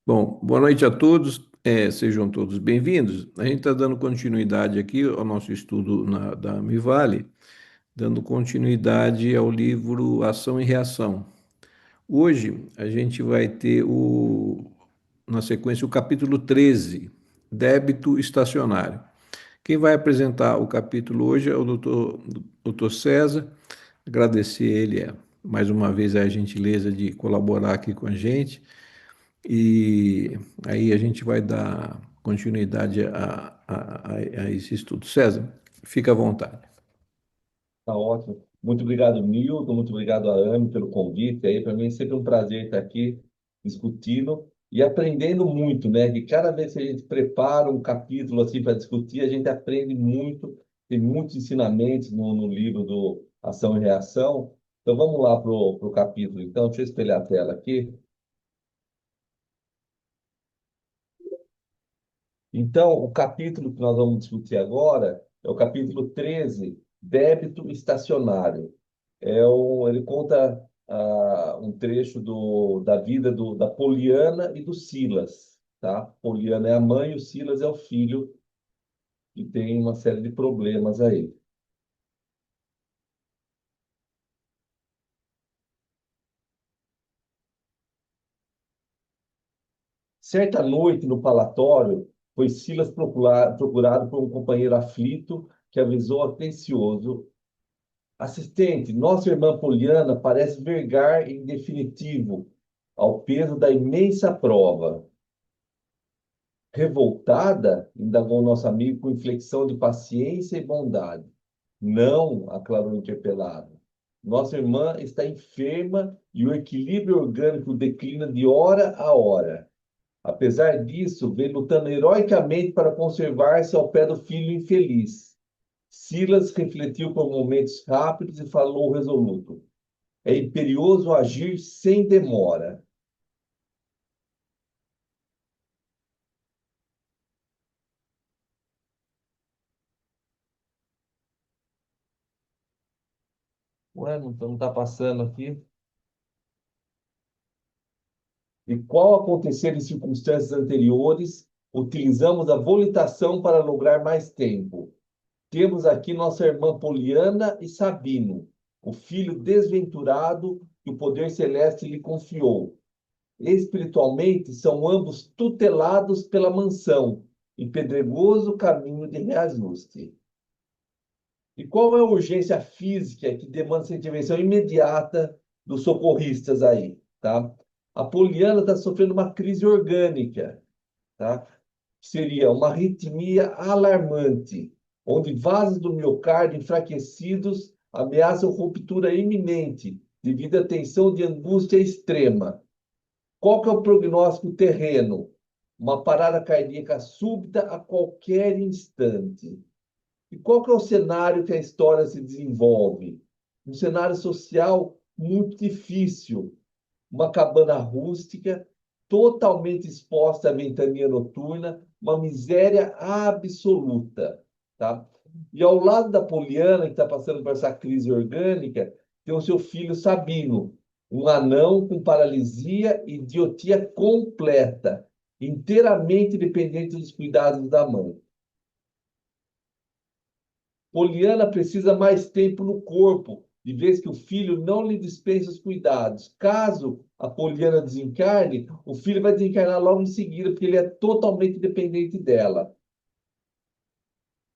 Bom, boa noite a todos, sejam todos bem-vindos. A gente está dando continuidade aqui ao nosso estudo da Amivale, dando continuidade ao livro Ação e Reação. Hoje a gente vai ter na sequência o capítulo 13, Débito Estacionário. Quem vai apresentar o capítulo hoje é o doutor César. Agradecer ele mais uma vez a gentileza de colaborar aqui com a gente. E aí a gente vai dar continuidade a esse estudo. César, fica à vontade. Tá ótimo. Muito obrigado, Milton. Muito obrigado, a Ame, pelo convite. Aí, para mim é sempre um prazer estar aqui discutindo e aprendendo muito, né? Que cada vez que a gente prepara um capítulo assim para discutir, a gente aprende muito. Tem muitos ensinamentos no livro do Ação e Reação. Então, vamos lá para o capítulo. Então, deixa eu espelhar a tela aqui. Então, o capítulo que nós vamos discutir agora é o capítulo 13, débito estacionário. Ele conta um trecho da vida da Poliana e do Silas, tá? Poliana é a mãe e o Silas é o filho, que tem uma série de problemas aí. Certa noite, no palatório, foi Silas procurado por um companheiro aflito que avisou atencioso: assistente, nossa irmã Poliana parece vergar em definitivo ao peso da imensa prova. Revoltada, indagou nosso amigo com inflexão de paciência e bondade. Não, aclarou o interpelado. Nossa irmã está enferma e o equilíbrio orgânico declina de hora a hora. Apesar disso, vem lutando heroicamente para conservar-se ao pé do filho infeliz. Silas refletiu por momentos rápidos e falou resoluto: é imperioso agir sem demora. Ué, não está passando aqui? E qual acontecer em circunstâncias anteriores, utilizamos a volitação para lograr mais tempo. Temos aqui nossa irmã Poliana e Sabino, o filho desventurado que o poder celeste lhe confiou. Espiritualmente, são ambos tutelados pela mansão, em pedregoso caminho de reajuste. E qual é a urgência física que demanda essa intervenção imediata dos socorristas aí, tá? A Poliana está sofrendo uma crise orgânica, tá? Seria uma arritmia alarmante, onde vasos do miocárdio enfraquecidos ameaçam ruptura iminente devido à tensão de angústia extrema. Qual que é o prognóstico terreno? Uma parada cardíaca súbita a qualquer instante. E qual que é o cenário que a história se desenvolve? Um cenário social muito difícil, uma cabana rústica, totalmente exposta à ventania noturna, uma miséria absoluta, tá? E ao lado da Poliana, que está passando por essa crise orgânica, tem o seu filho Sabino, um anão com paralisia e idiotia completa, inteiramente dependente dos cuidados da mãe. Poliana precisa mais tempo no corpo, de vez que o filho não lhe dispensa os cuidados. Caso a Poliana desencarne, o filho vai desencarnar logo em seguida, porque ele é totalmente dependente dela.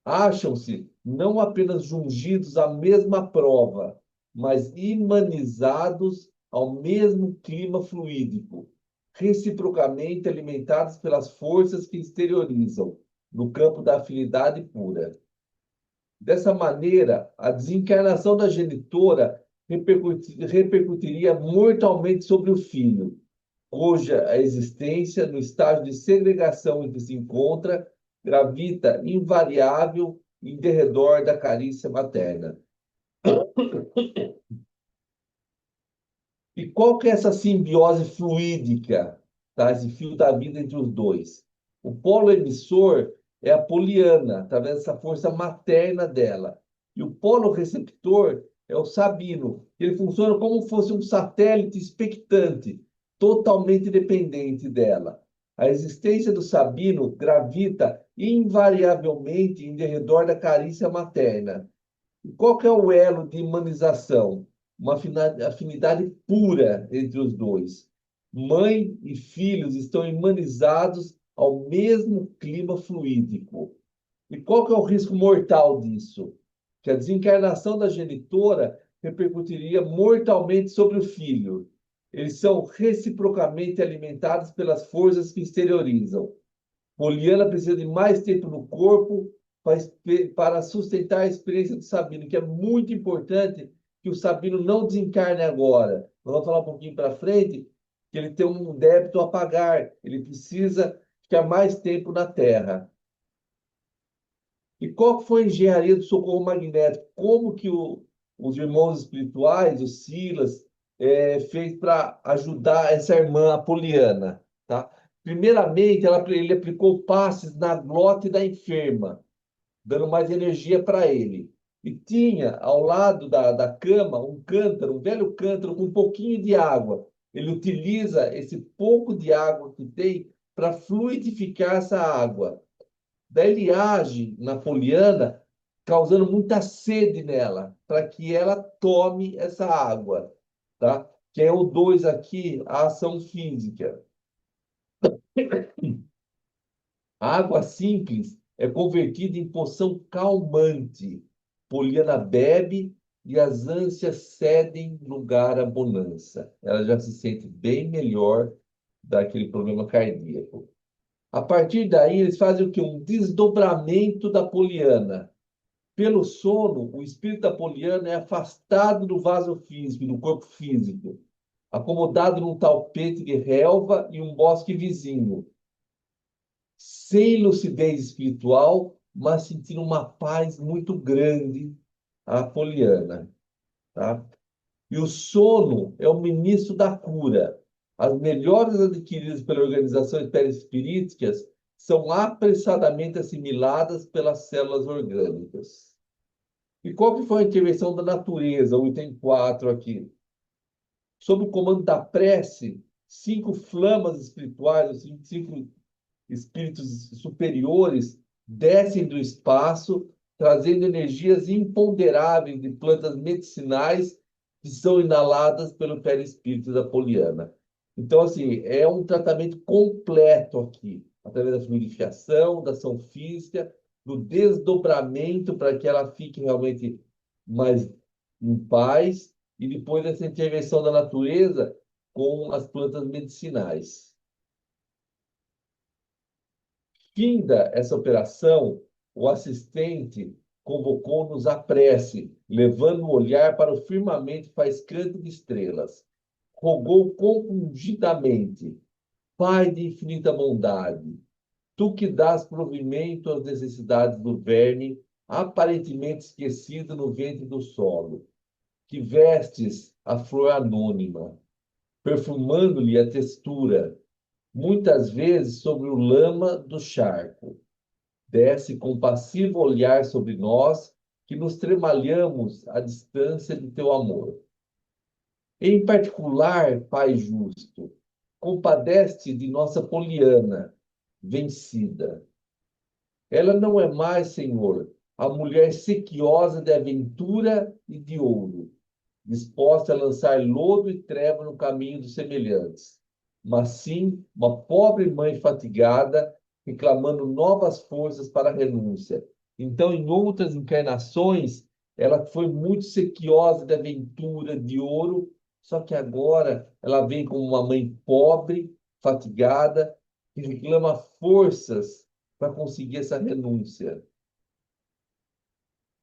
Acham-se não apenas jungidos à mesma prova, mas imanizados ao mesmo clima fluídico, reciprocamente alimentados pelas forças que exteriorizam, no campo da afinidade pura. Dessa maneira, a desencarnação da genitora repercutiria mortalmente sobre o filho, cuja a existência, no estágio de segregação em que se encontra, gravita invariável em derredor da carícia materna. E qual que é essa simbiose fluídica, tá? Esse fio da vida entre os dois? O polo emissor é a Poliana, através dessa força materna dela. E o polo receptor é o Sabino. Ele funciona como se fosse um satélite expectante, totalmente dependente dela. A existência do Sabino gravita invariavelmente em derredor da carícia materna. E qual que é o elo de humanização? Uma afinidade pura entre os dois. Mãe e filhos estão humanizados ao mesmo clima fluídico. E qual que é o risco mortal disso? Que a desencarnação da genitora repercutiria mortalmente sobre o filho. Eles são reciprocamente alimentados pelas forças que exteriorizam. Poliana precisa de mais tempo no corpo para sustentar a experiência do Sabino, que é muito importante que o Sabino não desencarne agora. Nós vamos falar um pouquinho para frente que ele tem um débito a pagar, ele precisa ficar mais tempo na Terra. E qual foi a engenharia do socorro magnético? Como que os irmãos espirituais, o Silas, fez para ajudar essa irmã Apoliana, tá? Primeiramente, ele aplicou passes na glote da enferma, dando mais energia para ele. E tinha ao lado da cama um cântaro, um velho cântaro com um pouquinho de água. Ele utiliza esse pouco de água que tem para fluidificar essa água. Daí ele age na Poliana, causando muita sede nela, para que ela tome essa água, tá? Que é o 2 aqui, a ação física. A água simples é convertida em poção calmante. Poliana bebe e as ânsias cedem lugar à bonança. Ela já se sente bem melhor daquele problema cardíaco. A partir daí, eles fazem o quê? Um desdobramento da Poliana. Pelo sono, o espírito da Poliana é afastado do vaso físico, do corpo físico, acomodado num tapete de relva e um bosque vizinho, sem lucidez espiritual, mas sentindo uma paz muito grande, a Poliana, tá? E o sono é o ministro da cura. As melhoras adquiridas pelas organizações perispiríticas são apressadamente assimiladas pelas células orgânicas. E qual que foi a intervenção da natureza, o item 4 aqui? Sob o comando da prece, 5 flamas espirituais, os 5 espíritos superiores, descem do espaço, trazendo energias imponderáveis de plantas medicinais que são inaladas pelo perispírito da Poliana. Então, assim, é um tratamento completo aqui, através da fluidificação, da ação física, do desdobramento para que ela fique realmente mais em paz, e depois dessa intervenção da natureza com as plantas medicinais. Finda essa operação, o assistente convocou-nos à prece, levando o olhar para o firmamento faiscante de estrelas. Rogou compungidamente: Pai de infinita bondade, tu que dás provimento às necessidades do verme, aparentemente esquecido no ventre do solo, que vestes a flor anônima, perfumando-lhe a textura, muitas vezes sobre o lama do charco. Desce com passivo olhar sobre nós, que nos tremalhamos à distância de teu amor. Em particular, Pai justo, compadece de nossa Poliana, vencida. Ela não é mais, Senhor, a mulher sequiosa de aventura e de ouro, disposta a lançar lodo e treva no caminho dos semelhantes, mas sim uma pobre mãe fatigada, reclamando novas forças para a renúncia. Então, em outras encarnações, ela foi muito sequiosa de aventura, de ouro, só que agora ela vem como uma mãe pobre, fatigada, que reclama forças para conseguir essa renúncia.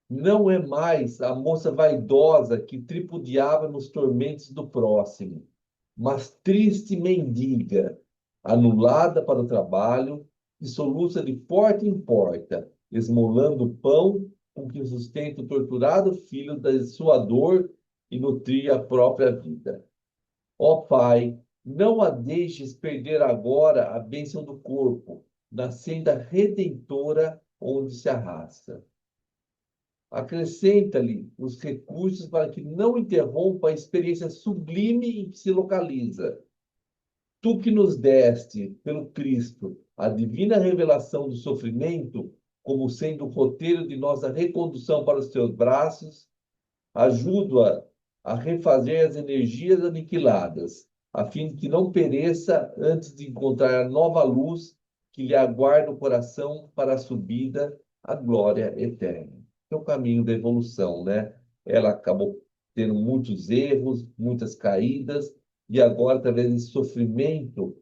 Não é mais a moça vaidosa que tripudiava nos tormentos do próximo, mas triste mendiga, anulada para o trabalho, que soluça de porta em porta, esmolando o pão com que sustenta o torturado filho da sua dor e nutria a própria vida. Ó Pai, não a deixes perder agora a bênção do corpo, na senda redentora onde se arrasta. Acrescenta-lhe os recursos para que não interrompa a experiência sublime em que se localiza. Tu que nos deste, pelo Cristo, a divina revelação do sofrimento, como sendo o roteiro de nossa recondução para os teus braços, ajuda a refazer as energias aniquiladas, a fim de que não pereça antes de encontrar a nova luz que lhe aguarda o coração para a subida à glória eterna. É o caminho da evolução, né? Ela acabou tendo muitos erros, muitas caídas, e agora, através desse sofrimento,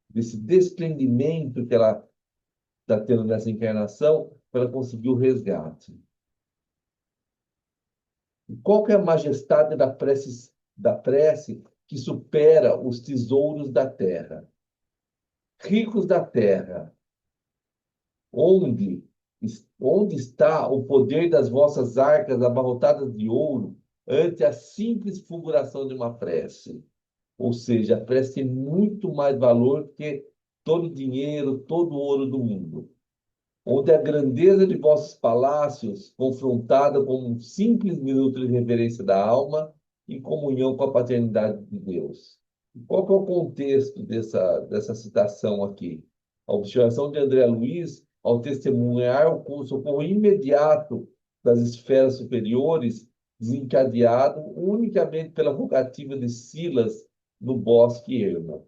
desse desprendimento que ela está tendo nessa encarnação, ela conseguiu o resgate. Qual que é a majestade da prece que supera os tesouros da terra? Ricos da terra, onde, onde está o poder das vossas arcas abarrotadas de ouro ante a simples fulguração de uma prece? Ou seja, a prece tem muito mais valor que todo o dinheiro, todo o ouro do mundo. Onde a grandeza de vossos palácios, confrontada com um simples minuto de reverência da alma e comunhão com a paternidade de Deus. Qual que é o contexto dessa citação aqui? A observação de André Luiz, ao testemunhar o socorro imediato das esferas superiores, desencadeado unicamente pela rogativa de Silas no bosque ermo.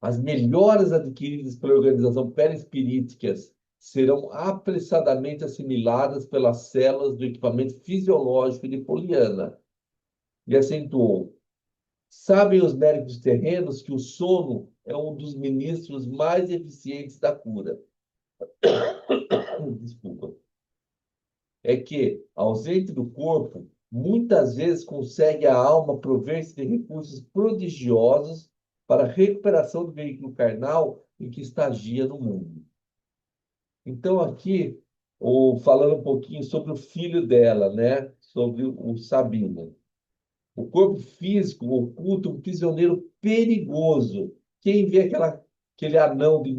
As melhoras adquiridas pela organização perispiríticas serão apressadamente assimiladas pelas células do equipamento fisiológico de Poliana. E acentuou: sabem os médicos terrenos que o sono é um dos ministros mais eficientes da cura. Desculpa. É que, ausente do corpo, muitas vezes consegue a alma prover-se de recursos prodigiosos para a recuperação do veículo carnal em que estagia no mundo. Então, aqui, falando um pouquinho sobre o filho dela, né? Sobre o Sabino. O corpo físico oculta um prisioneiro perigoso. Quem vê aquele anão de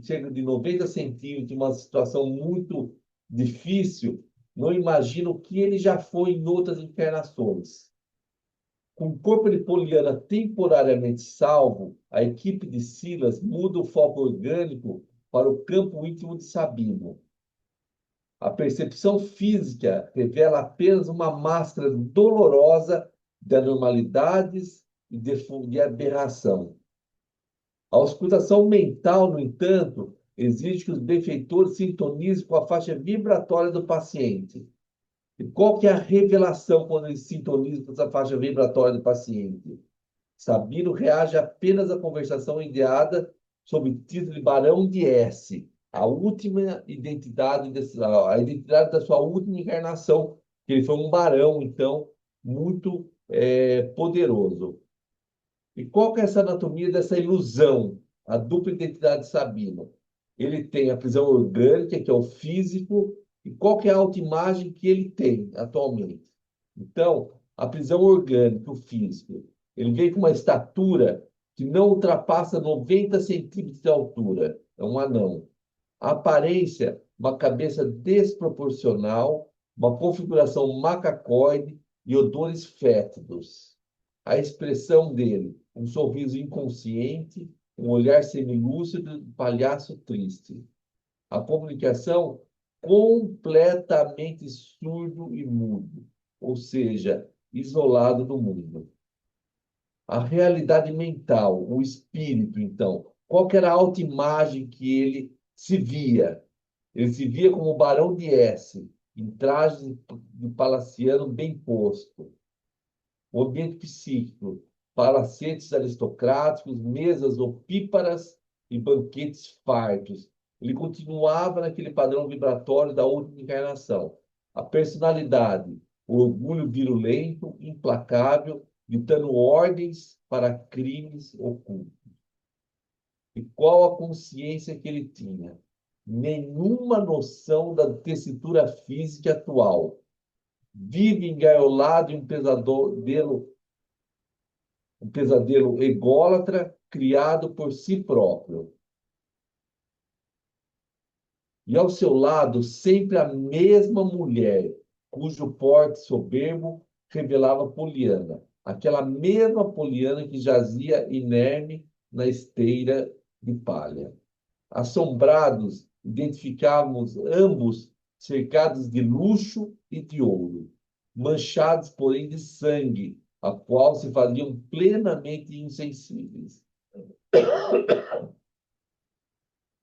cerca de 90 centímetros, uma situação muito difícil, não imagina o que ele já foi em outras encarnações. Com o corpo de Poliana temporariamente salvo, a equipe de Silas muda o foco orgânico para o campo íntimo de Sabino. A percepção física revela apenas uma máscara dolorosa de anormalidades e de aberração. A auscultação mental, no entanto, exige que os benfeitores sintonizem com a faixa vibratória do paciente. E qual que é a revelação quando eles sintonizam com essa faixa vibratória do paciente? Sabino reage apenas à conversação ideada sob o título de Barão de S, a última identidade, a identidade da sua última encarnação, que ele foi um barão, então, muito poderoso. E qual que é essa anatomia dessa ilusão, a dupla identidade de Sabino? Ele tem a prisão orgânica, que é o físico, e qual que é a autoimagem que ele tem atualmente? Então, a prisão orgânica, o físico, ele vem com uma estatura que não ultrapassa 90 centímetros de altura. É um anão. A aparência, uma cabeça desproporcional, uma configuração macacoide e odores fétidos. A expressão dele, um sorriso inconsciente, um olhar semilúcido de palhaço triste. A comunicação completamente surdo e mudo, ou seja, isolado do mundo. A realidade mental, o espírito, então, qual que era a autoimagem que ele se via? Ele se via como o Barão de S, em traje de palaciano bem posto. O ambiente psíquico, palacetes aristocráticos, mesas opíparas e banquetes fartos. Ele continuava naquele padrão vibratório da última encarnação. A personalidade, o orgulho virulento, implacável, ditando ordens para crimes ocultos. E qual a consciência que ele tinha? Nenhuma noção da tessitura física atual. Vive engaiolado em um pesadelo ególatra criado por si próprio. E ao seu lado, sempre a mesma mulher, cujo porte soberbo revelava Poliana, aquela mesma Poliana que jazia inerme na esteira de palha. Assombrados, identificávamos ambos cercados de luxo e de ouro, manchados, porém, de sangue, a qual se faziam plenamente insensíveis.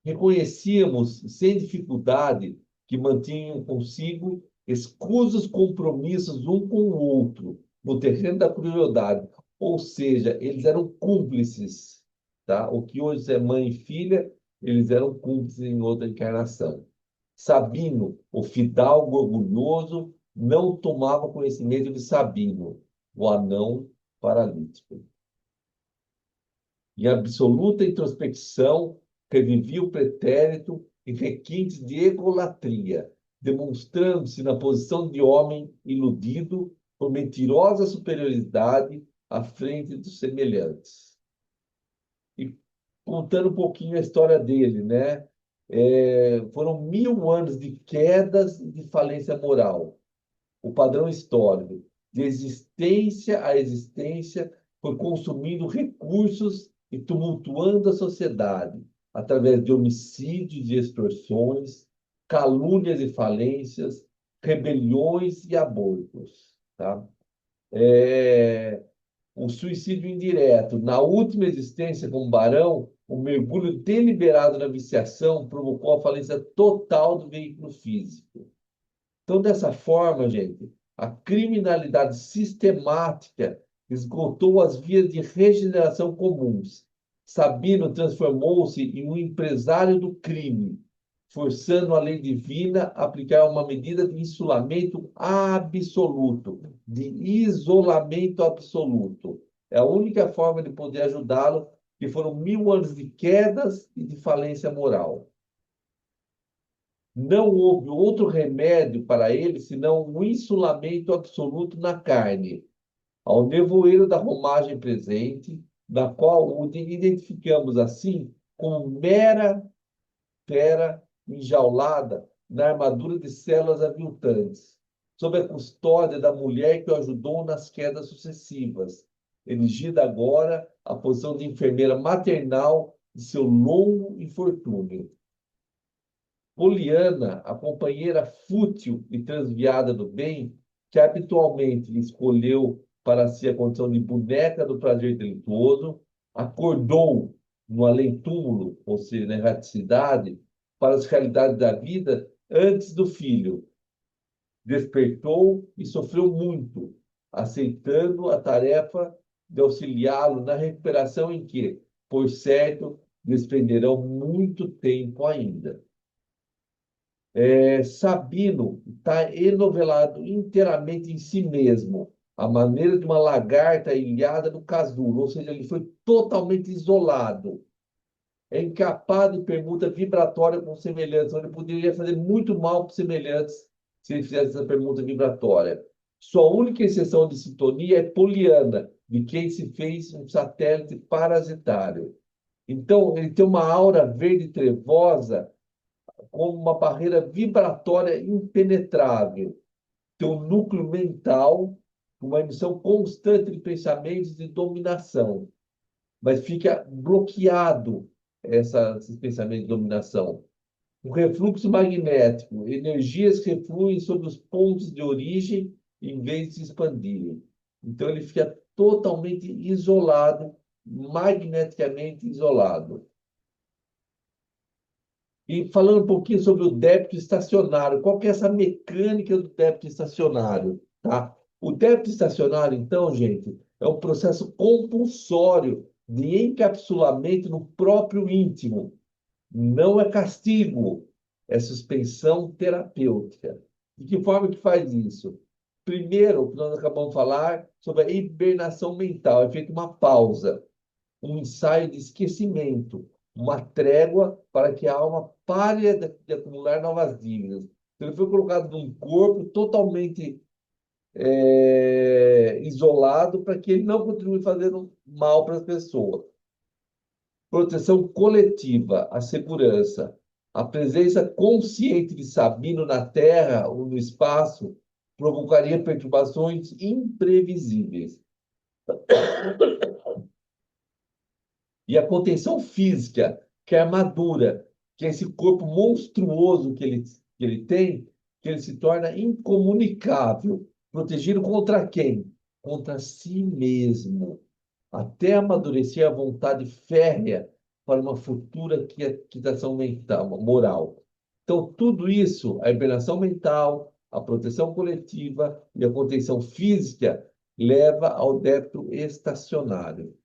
Reconhecíamos sem dificuldade que mantinham consigo escusos compromissos um com o outro no terreno da crueldade, ou seja, eles eram cúmplices, tá? O que hoje é mãe e filha, eles eram cúmplices em outra encarnação. Sabino, o fidalgo orgulhoso, não tomava conhecimento de Sabino, o anão paralítico. Em absoluta introspecção, revivia o pretérito em requintes de egolatria, demonstrando-se na posição de homem iludido por mentirosa superioridade à frente dos semelhantes. E contando um pouquinho a história dele, né? Foram 1000 anos de quedas e de falência moral. O padrão histórico, de existência a existência, foi consumindo recursos e tumultuando a sociedade, através de homicídios e extorsões, calúnias e falências, rebeliões e abortos. Tá? O suicídio indireto. Na última existência como barão, o mergulho deliberado na viciação provocou a falência total do veículo físico. Então, dessa forma, gente, a criminalidade sistemática esgotou as vias de regeneração comuns. Sabino transformou-se em um empresário do crime, forçando a lei divina a aplicar uma medida de isolamento absoluto, de isolamento absoluto. É a única forma de poder ajudá-lo, que foram 1000 anos de quedas e de falência moral. Não houve outro remédio para ele senão um insulamento absoluto na carne, ao nevoeiro da romagem presente, da qual o identificamos assim como mera fera enjaulada na armadura de células aviltantes, sob a custódia da mulher que o ajudou nas quedas sucessivas, erigida agora à posição de enfermeira maternal de seu longo infortúnio. Poliana, a companheira fútil e transviada do bem, que habitualmente escolheu para si a condição de boneca do prazer delituoso, acordou no além-túmulo, ou seja, na erraticidade, para as realidades da vida antes do filho. Despertou e sofreu muito, aceitando a tarefa de auxiliá-lo na recuperação em que, por certo, despenderão muito tempo ainda. Sabino está enovelado inteiramente em si mesmo, à maneira de uma lagarta ilhada no casulo, ou seja, ele foi totalmente isolado. É incapaz de permuta vibratória com semelhantes, onde poderia fazer muito mal para os semelhantes se ele fizesse essa permuta vibratória. Sua única exceção de sintonia é Poliana, de quem se fez um satélite parasitário. Então, ele tem uma aura verde trevosa como uma barreira vibratória impenetrável. Tem um núcleo mental, uma emissão constante de pensamentos de dominação, mas fica bloqueado esses pensamentos de dominação. Um refluxo magnético, energias refluem sobre os pontos de origem em vez de se expandirem. Então ele fica totalmente isolado, magneticamente isolado. E falando um pouquinho sobre o débito estacionário, qual que é essa mecânica do débito estacionário, tá? O débito estacionário, então, gente, é um processo compulsório de encapsulamento no próprio íntimo. Não é castigo, é suspensão terapêutica. De que forma que faz isso? Primeiro, o que nós acabamos de falar sobre a hibernação mental, é feita uma pausa, um ensaio de esquecimento, uma trégua para que a alma pare de acumular novas dívidas. Então, ele foi colocado num corpo totalmente isolado para que ele não continue fazendo mal para as pessoas. Proteção coletiva, a segurança. A presença consciente de Sabino na Terra ou no espaço provocaria perturbações imprevisíveis. E a contenção física, que é a armadura, que é esse corpo monstruoso que ele tem, que ele se torna incomunicável. Protegido contra quem? Contra si mesmo. Até amadurecer a vontade férrea para uma futura quietação mental, moral. Então, tudo isso, a hibernação mental, a proteção coletiva e a contenção física, leva ao débito estacionário.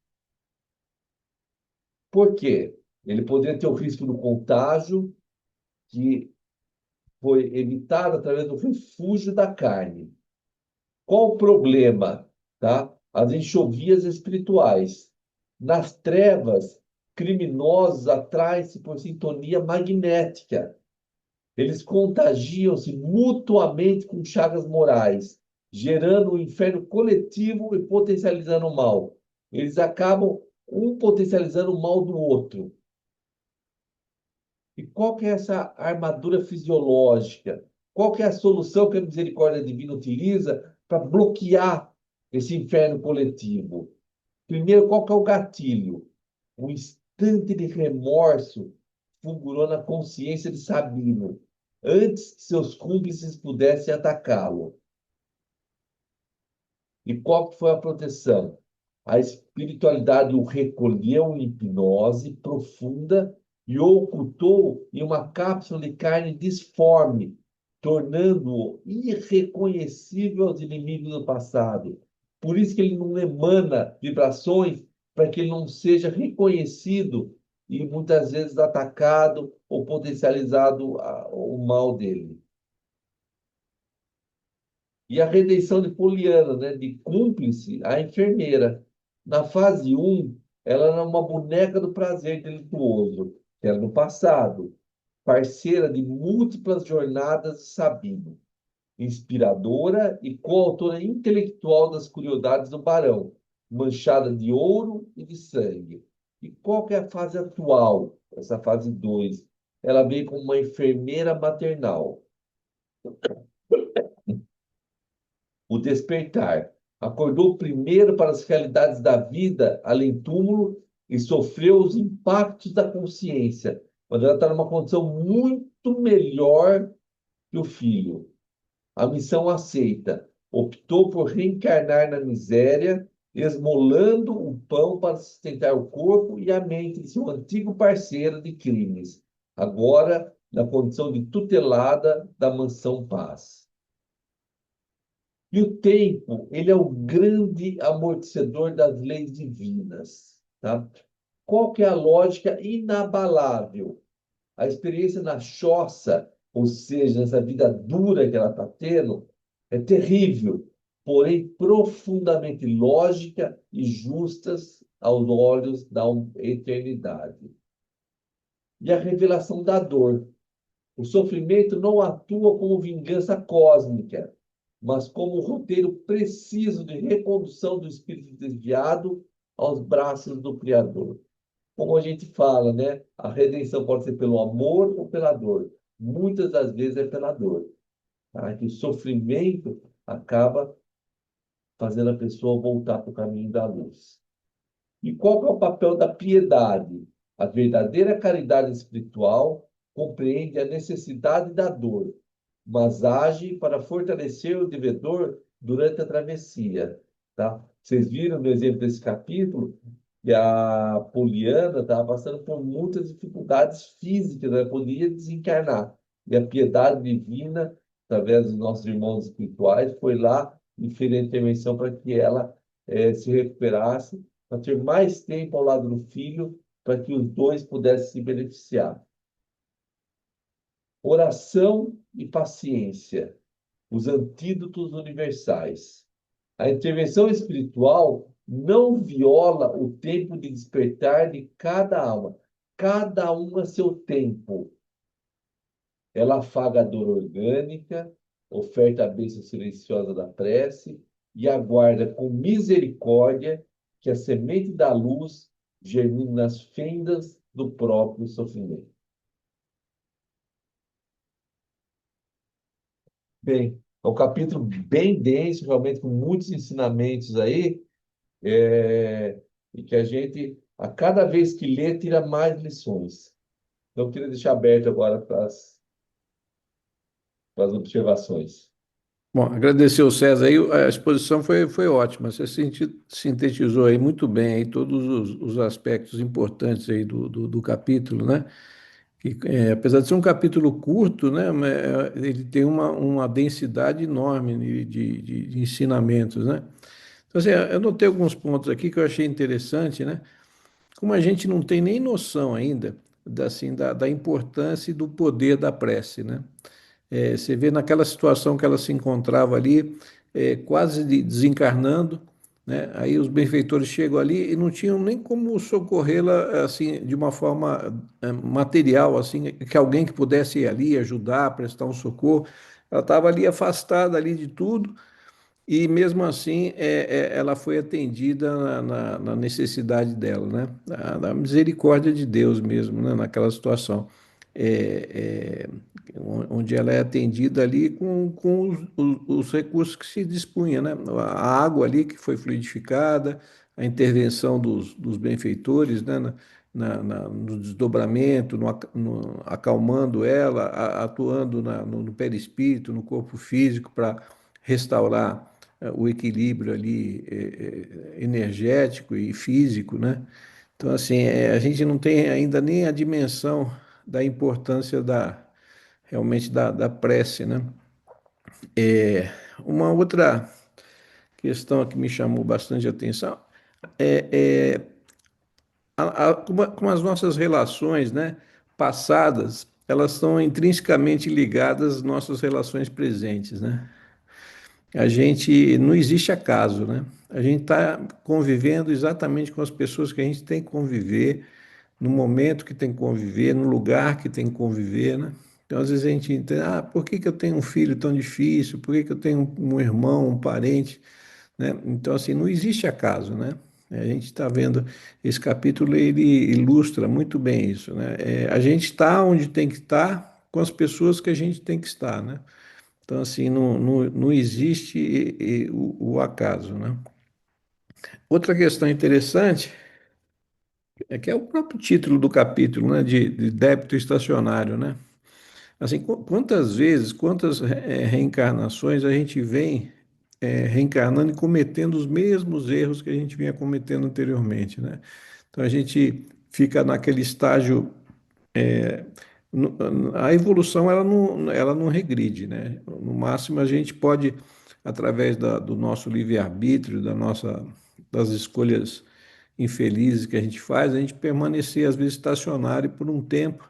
Por quê? Ele poderia ter o risco do contágio, que foi evitado através do refúgio da carne. Qual o problema? Tá? As enxovias espirituais. Nas trevas, criminosos atraem-se por sintonia magnética. Eles contagiam-se mutuamente com chagas morais, gerando um inferno coletivo e potencializando o mal. Eles acabam um potencializando o mal do outro. E qual que é essa armadura fisiológica? Qual que é a solução que a misericórdia divina utiliza para bloquear esse inferno coletivo? Primeiro, qual que é o gatilho? Um instante de remorso fulgurou na consciência de Sabino, antes que seus cúmplices pudessem atacá-lo. E qual que foi a proteção? A espiritualidade o recolheu em hipnose profunda e o ocultou em uma cápsula de carne disforme, tornando-o irreconhecível aos inimigos do passado. Por isso que ele não emana vibrações para que ele não seja reconhecido e muitas vezes atacado ou potencializado o mal dele. E a redenção de Poliana, né, de cúmplice à enfermeira. Na fase um, ela era uma boneca do prazer delituoso, que era no passado, parceira de múltiplas jornadas de Sabino, inspiradora e coautora intelectual das curiosidades do barão, manchada de ouro e de sangue. E qual que é a fase atual, essa fase 2? Ela veio como uma enfermeira maternal. O despertar. Acordou primeiro para as realidades da vida além-túmulo e sofreu os impactos da consciência, quando ela está numa condição muito melhor que o filho. A missão aceita. Optou por reencarnar na miséria, esmolando o pão para sustentar o corpo e a mente de seu antigo parceiro de crimes, agora na condição de tutelada da mansão Paz. E o tempo, ele é o grande amortecedor das leis divinas, tá? Qual que é a lógica inabalável? A experiência na choça, ou seja, essa vida dura que ela está tendo, é terrível, porém profundamente lógica e justas aos olhos da eternidade. E a revelação da dor. O sofrimento não atua como vingança cósmica, mas como um roteiro preciso de recondução do espírito desviado aos braços do Criador. Como a gente fala, né? A redenção pode ser pelo amor ou pela dor. Muitas das vezes é pela dor. Tá? Que o sofrimento acaba fazendo a pessoa voltar para o caminho da luz. E qual que é o papel da piedade? A verdadeira caridade espiritual compreende a necessidade da dor, mas age para fortalecer o devedor durante a travessia, tá? Vocês viram no exemplo desse capítulo que a Poliana estava passando por muitas dificuldades físicas, ela podia desencarnar. E a piedade divina, através dos nossos irmãos espirituais, foi lá e fez a intervenção para que ela se recuperasse, para ter mais tempo ao lado do filho, para que os dois pudessem se beneficiar. Oração e paciência, os antídotos universais. A intervenção espiritual não viola o tempo de despertar de cada alma. Cada um a seu tempo. Ela afaga a dor orgânica, oferta a bênção silenciosa da prece e aguarda com misericórdia que a semente da luz germine nas fendas do próprio sofrimento. Bem, é um capítulo bem denso, realmente com muitos ensinamentos aí, e que a gente, a cada vez que lê, tira mais lições. Então, eu queria deixar aberto agora para as observações. Bom, agradecer o César aí, a exposição foi ótima, você sintetizou aí muito bem aí todos os aspectos importantes aí do capítulo, né? Que, apesar de ser um capítulo curto, né, mas, ele tem uma densidade enorme de ensinamentos, né? Então, assim, eu notei alguns pontos aqui que eu achei interessante, né? Como a gente não tem nem noção ainda da importância e do poder da prece, né? Você vê naquela situação que ela se encontrava ali, quase desencarnando, né? Aí os benfeitores chegam ali e não tinham nem como socorrê-la assim de uma forma material, assim, que alguém que pudesse ir ali ajudar, prestar um socorro. Ela estava ali afastada ali de tudo e mesmo assim, ela foi atendida na necessidade dela, né? Na misericórdia de Deus mesmo, né? Naquela situação. Onde ela é atendida ali com os recursos que se dispunha, né? A água ali que foi fluidificada, a intervenção dos benfeitores, né? No desdobramento, acalmando ela, atuando no perispírito, no corpo físico, para restaurar o equilíbrio ali energético e físico, né? Então, assim, a gente não tem ainda nem a dimensão da importância realmente da prece, né? Uma outra questão que me chamou bastante atenção é como as nossas relações, né, passadas, elas estão intrinsecamente ligadas às nossas relações presentes, né? A gente não existe acaso, né? A gente está convivendo exatamente com as pessoas que a gente tem que conviver, no momento que tem que conviver, no lugar que tem que conviver, né? Então, às vezes a gente entende, por que que eu tenho um filho tão difícil? Por que que eu tenho um irmão, um parente, né? Então, assim, não existe acaso, né? A gente está vendo esse capítulo, ele ilustra muito bem isso, né? A gente está onde tem que estar com as pessoas que a gente tem que estar, né? Então, assim, não existe o acaso, né? Outra questão interessante é que é o próprio título do capítulo, né, de débito estacionário, né? Assim, quantas vezes, quantas reencarnações a gente vem reencarnando e cometendo os mesmos erros que a gente vinha cometendo anteriormente, né? Então, a gente fica naquele estágio a evolução ela não regride, né? No máximo a gente pode, através do nosso livre-arbítrio, das escolhas infelizes que a gente faz, a gente permanecer às vezes estacionário por um tempo,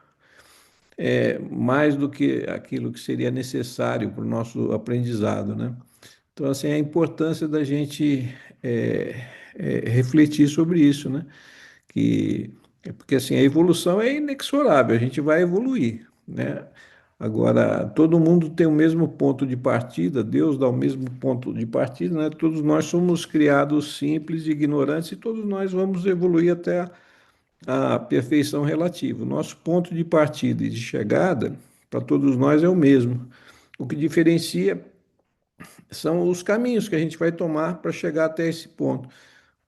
mais do que aquilo que seria necessário para o nosso aprendizado, né? Então, assim, a importância da gente refletir sobre isso, né? Que porque assim a evolução é inexorável, a gente vai evoluir, né? Agora, todo mundo tem o mesmo ponto de partida, Deus dá o mesmo ponto de partida, né? Todos nós somos criados simples, ignorantes, e todos nós vamos evoluir até a perfeição relativa. O nosso ponto de partida e de chegada, para todos nós, é o mesmo. O que diferencia são os caminhos que a gente vai tomar para chegar até esse ponto.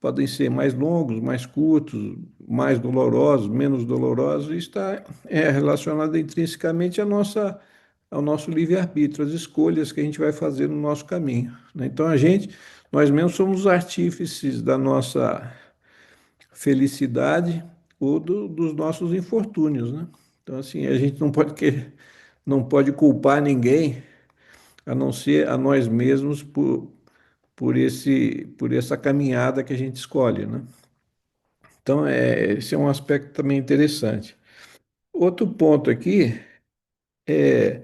Podem ser mais longos, mais curtos, mais dolorosos, menos dolorosos, e está relacionado intrinsecamente ao nosso livre-arbítrio, às escolhas que a gente vai fazer no nosso caminho, né? Então, nós mesmos somos os artífices da nossa felicidade ou dos nossos infortúnios, né? Então, assim, a gente não pode culpar ninguém a não ser a nós mesmos por essa caminhada que a gente escolhe, né? Então, esse é um aspecto também interessante. Outro ponto aqui é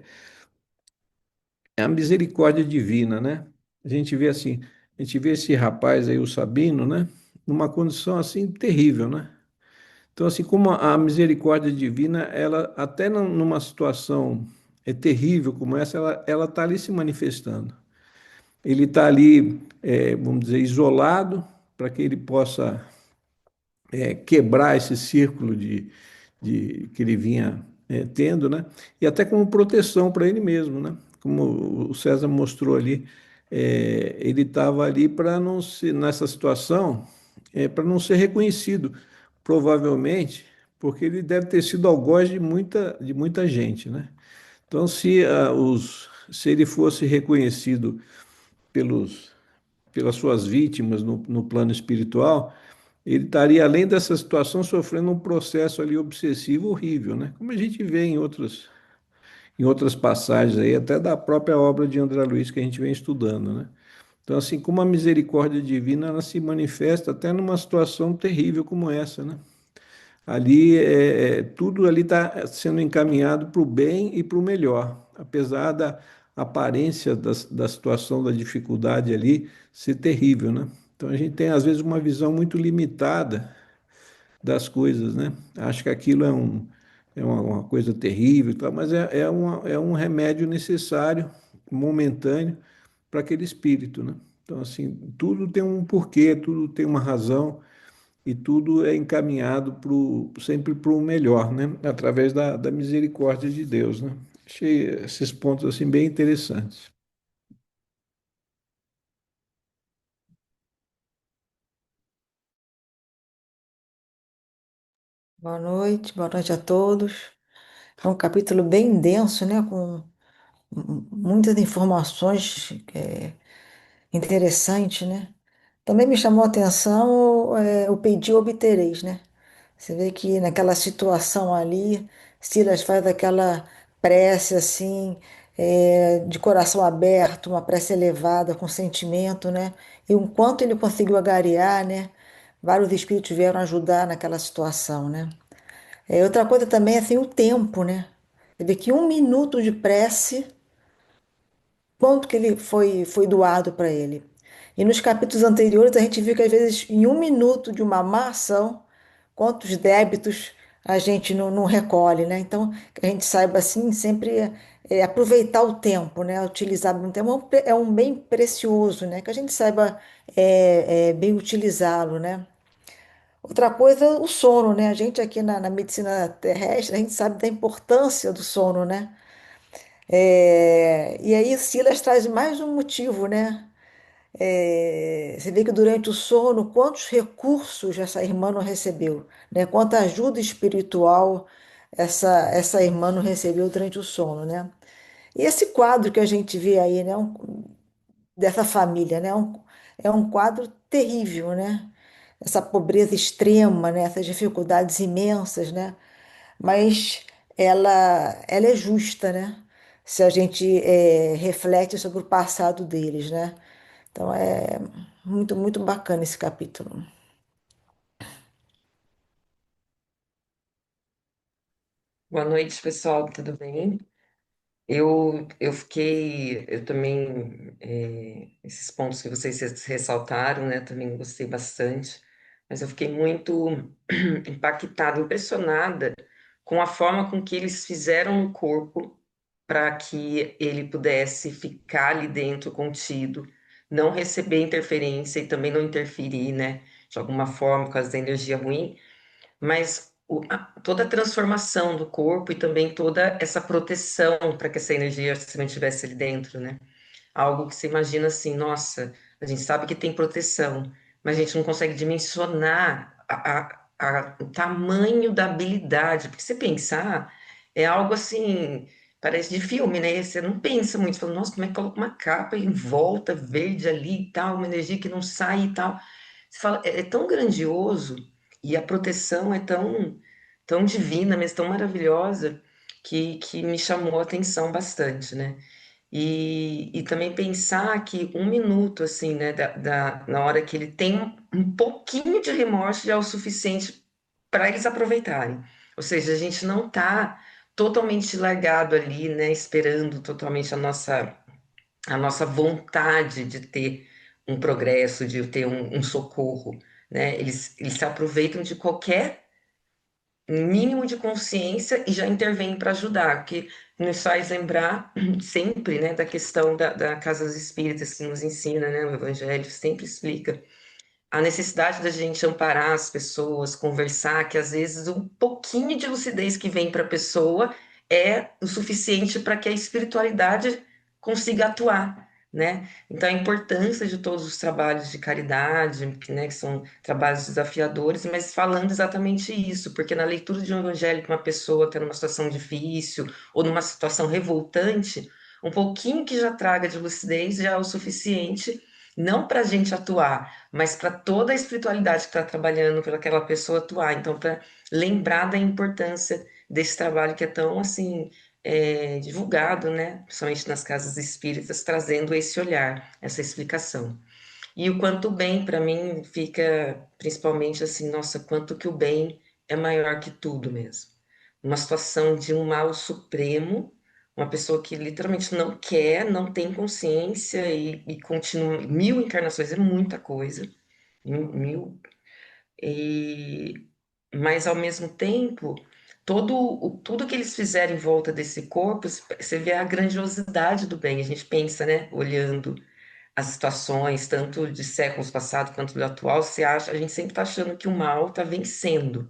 a misericórdia divina, né? A gente vê assim, a gente vê esse rapaz aí, o Sabino, né? Numa condição assim terrível, né? Então, assim como a misericórdia divina, ela até numa situação terrível como essa, ela está ali se manifestando. Ele está ali, vamos dizer, isolado para que ele possa quebrar esse círculo que ele vinha tendo, né? E até como proteção para ele mesmo, né? Como o César mostrou ali, Ele estava ali para não ser, nessa situação, para não ser reconhecido, provavelmente, porque ele deve ter sido algoz de muita gente, né? Então, se ele fosse reconhecido pelos, pelas suas vítimas no plano espiritual, ele estaria, além dessa situação, sofrendo um processo ali obsessivo horrível, né? Como a gente vê em outras passagens aí, até da própria obra de André Luiz que a gente vem estudando, né? Então, assim, como a misericórdia divina, ela se manifesta até numa situação terrível como essa, né? Ali, tudo ali está sendo encaminhado para o bem e para o melhor, apesar da aparência da situação, da dificuldade ali ser terrível, né? Então, a gente tem, às vezes, uma visão muito limitada das coisas, né? Acho que aquilo é uma coisa terrível, e tal, mas é um remédio necessário, momentâneo, para aquele espírito, né? Então, assim, tudo tem um porquê, tudo tem uma razão e tudo é encaminhado sempre para o melhor, né? Através da misericórdia de Deus, né? Achei esses pontos assim bem interessantes. Boa noite a todos. É um capítulo bem denso, né? Com muitas informações interessantes, né? Também me chamou a atenção o pedir obtereis, né? Você vê que naquela situação ali, Silas faz aquela prece assim, de coração aberto, uma prece elevada, com sentimento, né? E o quanto ele conseguiu agariar, né? Vários espíritos vieram ajudar naquela situação, né? Outra coisa também é assim, o tempo, né? Você vê que um minuto de prece, quanto que ele foi doado para ele. E nos capítulos anteriores a gente viu que às vezes em um minuto de uma má ação, quantos débitos a gente não recolhe, né? Então, que a gente saiba assim, sempre aproveitar o tempo, né? Utilizar bem o tempo é um bem precioso, né? Que a gente saiba bem utilizá-lo, né? Outra coisa, o sono, né? A gente aqui na medicina terrestre, a gente sabe da importância do sono, né? E aí Silas traz mais um motivo, né? Você vê que durante o sono, quantos recursos essa irmã não recebeu, né? Quanta ajuda espiritual essa irmã não recebeu durante o sono, né? E esse quadro que a gente vê aí, né? Dessa família, né? É um quadro terrível, né? Essa pobreza extrema, né? Essas dificuldades imensas, né? Mas ela é justa, né? Se a gente reflete sobre o passado deles, né? Então é muito bacana esse capítulo. Boa noite, pessoal, tudo bem? Eu também, esses pontos que vocês ressaltaram, né, também gostei bastante, mas eu fiquei muito impactada, impressionada com a forma com que eles fizeram o corpo para que ele pudesse ficar ali dentro contido, não receber interferência e também não interferir, né, de alguma forma, por causa da energia ruim, mas toda a transformação do corpo e também toda essa proteção para que essa energia se mantivesse ali dentro, né? Algo que você imagina assim, nossa, a gente sabe que tem proteção, mas a gente não consegue dimensionar o tamanho da habilidade, porque você pensar, é algo assim, parece de filme, né? Você não pensa muito, você fala, nossa, como é que coloca uma capa em volta verde ali e tal, uma energia que não sai e tal. Você fala, é tão grandioso e a proteção é tão divina, mas tão maravilhosa que me chamou a atenção bastante, né? E também pensar que um minuto, assim, né, na hora que ele tem um pouquinho de remorso já é o suficiente para eles aproveitarem. Ou seja, a gente não está totalmente largado ali, né, esperando totalmente a nossa vontade de ter um progresso, de ter um socorro, né? Eles se aproveitam de qualquer mínimo de consciência e já intervêm para ajudar, que nos faz lembrar sempre, né, da questão da Casas Espíritas que nos ensina, né, o Evangelho sempre explica a necessidade da gente amparar as pessoas, conversar, que às vezes um pouquinho de lucidez que vem para a pessoa é o suficiente para que a espiritualidade consiga atuar, né? Então, a importância de todos os trabalhos de caridade, né, que são trabalhos desafiadores, mas falando exatamente isso, porque na leitura de um evangelho que uma pessoa está numa situação difícil ou numa situação revoltante, um pouquinho que já traga de lucidez já é o suficiente, não para a gente atuar, mas para toda a espiritualidade que está trabalhando para aquela pessoa atuar. Então, para lembrar da importância desse trabalho que é tão assim divulgado, né, principalmente nas casas espíritas, trazendo esse olhar, essa explicação. E o quanto o bem, para mim, fica principalmente assim, nossa, quanto que o bem é maior que tudo mesmo. Uma situação de um mal supremo, uma pessoa que literalmente não quer, não tem consciência e continua. 1000 encarnações é muita coisa, mil, e, mas ao mesmo tempo, tudo que eles fizeram em volta desse corpo, você vê a grandiosidade do bem. A gente pensa, né, olhando as situações, tanto de séculos passados quanto do atual, a gente sempre está achando que o mal está vencendo,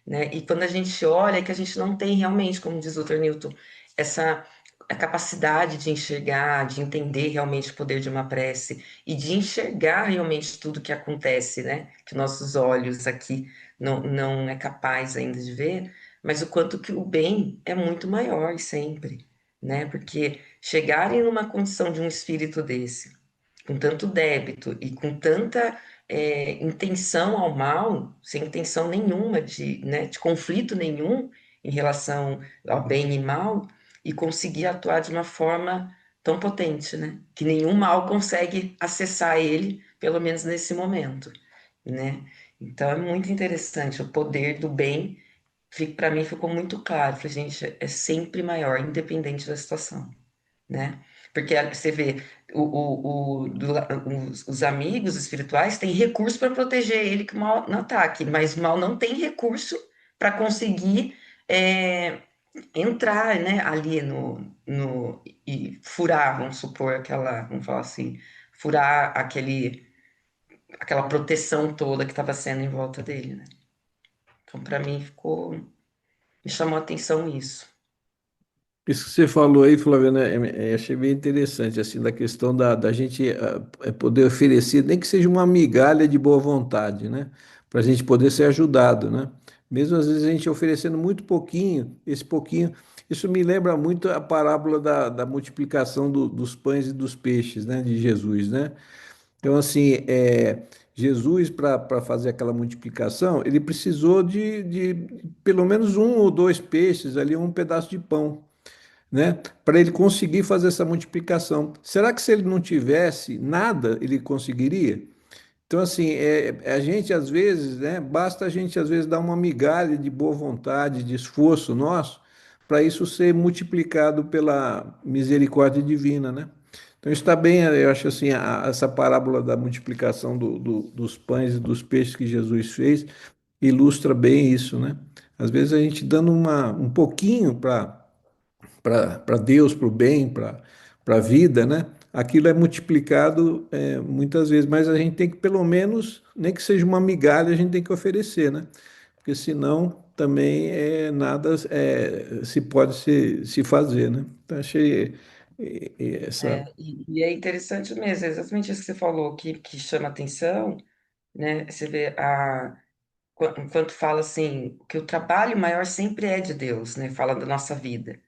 né? E quando a gente olha, é que a gente não tem realmente, como diz o Dr. Newton, essa a capacidade de enxergar, de entender realmente o poder de uma prece e de enxergar realmente tudo que acontece, né? Que nossos olhos aqui não é capaz ainda de ver, mas o quanto que o bem é muito maior sempre, né? Porque chegarem numa condição de um espírito desse, com tanto débito e com tanta intenção ao mal, sem intenção nenhuma né, de conflito nenhum em relação ao bem e mal, e conseguir atuar de uma forma tão potente, né? Que nenhum mal consegue acessar ele, pelo menos nesse momento, né? Então é muito interessante o poder do bem. Para mim ficou muito claro, falei, gente, é sempre maior, independente da situação, né? Porque você vê, os amigos espirituais têm recurso para proteger ele que o mal não ataque, mas o mal não tem recurso para conseguir é, entrar, né, ali e furar, vamos supor, vamos falar assim, furar aquela proteção toda que estava sendo em volta dele, né? Então, para mim, me chamou a atenção isso. Isso que você falou aí, Flaviana, achei bem interessante, assim, da questão da gente poder oferecer, nem que seja uma migalha de boa vontade, né? Para a gente poder ser ajudado, né? Mesmo às vezes a gente oferecendo muito pouquinho, esse pouquinho, isso me lembra muito a parábola da multiplicação dos pães e dos peixes, né? De Jesus, né? Então, assim, Jesus, para fazer aquela multiplicação, ele precisou de pelo menos um ou dois peixes ali, um pedaço de pão, né? Para ele conseguir fazer essa multiplicação. Será que se ele não tivesse nada, ele conseguiria? Então, assim, a gente às vezes, né? Basta a gente às vezes dar uma migalha de boa vontade, de esforço nosso, para isso ser multiplicado pela misericórdia divina, né? Então está bem, eu acho assim, essa parábola da multiplicação dos pães e dos peixes que Jesus fez ilustra bem isso, né? Às vezes a gente dando um pouquinho para Deus, para o bem, para a vida, né? Aquilo é multiplicado muitas vezes, mas a gente tem que, pelo menos, nem que seja uma migalha, a gente tem que oferecer, né? Porque senão também nada se pode se fazer, né? Então, achei essa. E é interessante mesmo, é exatamente isso que você falou, que chama atenção, né? Você vê enquanto fala assim, que o trabalho maior sempre é de Deus, né? Fala da nossa vida.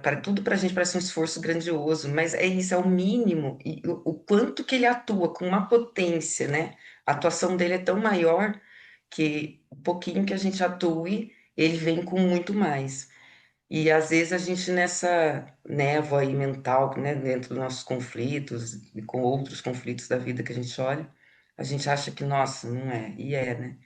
Para tudo para a gente parece um esforço grandioso, mas é isso, é o mínimo. E o quanto que ele atua com uma potência, né? A atuação dele é tão maior que o pouquinho que a gente atue, ele vem com muito mais. E às vezes a gente nessa névoa aí mental, né, dentro dos nossos conflitos e com outros conflitos da vida que a gente olha, a gente acha que, nossa, não é, e é, né?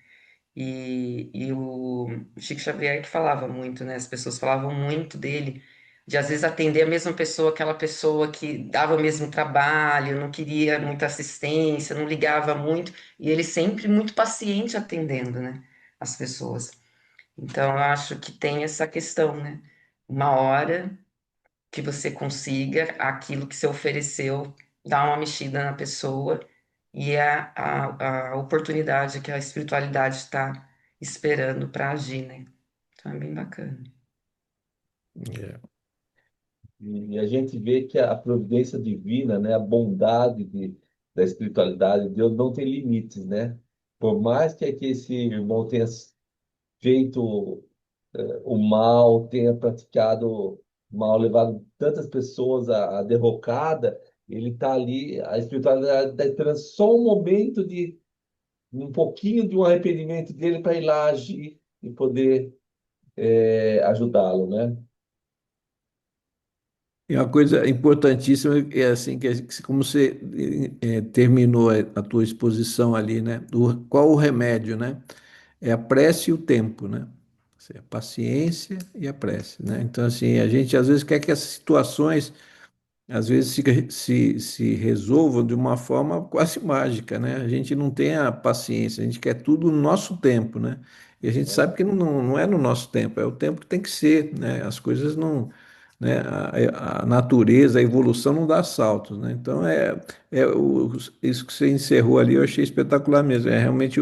E o Chico Xavier que falava muito, né? As pessoas falavam muito dele, de às vezes atender a mesma pessoa, aquela pessoa que dava o mesmo trabalho, não queria muita assistência, não ligava muito, e ele sempre muito paciente atendendo, né? As pessoas. Então, eu acho que tem essa questão, né? Uma hora que você consiga aquilo que você ofereceu, dar uma mexida na pessoa e é a oportunidade que a espiritualidade está esperando para agir, né? Então é bem bacana. É. E a gente vê que a providência divina, né, a bondade da espiritualidade de Deus não tem limites, né? Por mais que esse irmão tenha feito o mal, tenha praticado mal, levado tantas pessoas à derrocada, ele está ali, a espiritualidade está esperando só um momento de um pouquinho de um arrependimento dele para ir lá agir e poder ajudá-lo, né? E uma coisa importantíssima é assim, como você terminou a tua exposição ali, né? Qual o remédio, né? É a prece e o tempo, né? A paciência e a prece, né? Então, assim, a gente às vezes quer que as situações às vezes se resolvam de uma forma quase mágica, né? A gente não tem a paciência, a gente quer tudo no nosso tempo, né? E a gente sabe que não é no nosso tempo, é o tempo que tem que ser, né? As coisas não, né? A natureza, a evolução não dá saltos, né? Então isso que você encerrou ali, eu achei espetacular mesmo. É realmente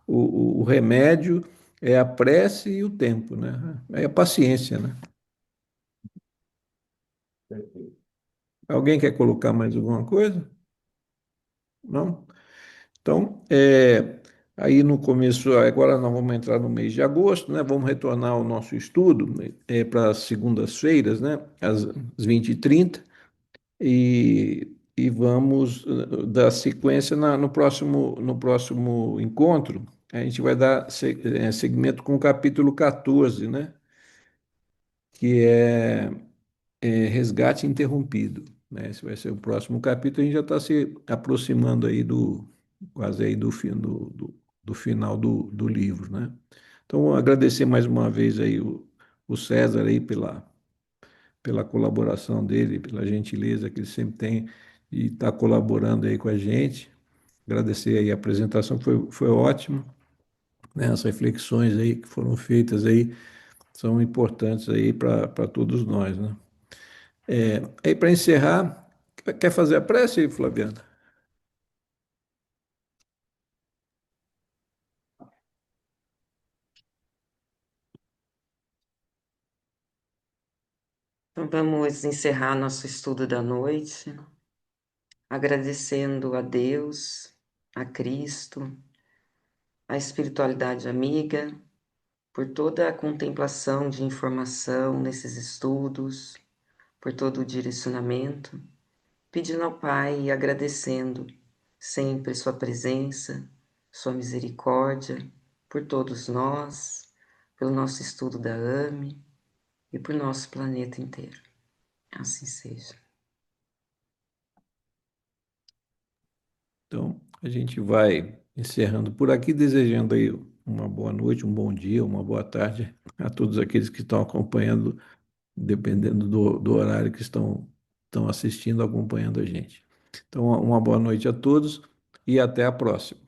o remédio é a prece e o tempo, né? É a paciência, né? Perfeito. Alguém quer colocar mais alguma coisa? Não? Então, aí no começo, agora nós vamos entrar no mês de agosto, né? Vamos retornar ao nosso estudo para as segundas-feiras, né? Às 20h30, e vamos dar sequência no próximo encontro. A gente vai dar seguimento com o capítulo 14, né? Que é Resgate Interrompido, né? Esse vai ser o próximo capítulo. A gente já está se aproximando aí quase aí do final do livro, né? Então, agradecer mais uma vez aí o César aí pela colaboração dele, pela gentileza que ele sempre tem de estar colaborando aí com a gente. Agradecer aí a apresentação, foi ótimo, né? As reflexões aí que foram feitas aí são importantes aí para todos nós, né? Aí para encerrar, quer fazer a prece, Flaviana? Então, vamos encerrar nosso estudo da noite, agradecendo a Deus, a Cristo, a espiritualidade amiga, por toda a contemplação de informação nesses estudos, por todo o direcionamento, pedindo ao Pai e agradecendo sempre Sua presença, Sua misericórdia por todos nós, pelo nosso estudo da AME e por nosso planeta inteiro. Assim seja. Então, a gente vai encerrando por aqui, desejando aí uma boa noite, um bom dia, uma boa tarde a todos aqueles que estão acompanhando, dependendo do horário que estão assistindo, acompanhando a gente. Então, uma boa noite a todos e até a próxima.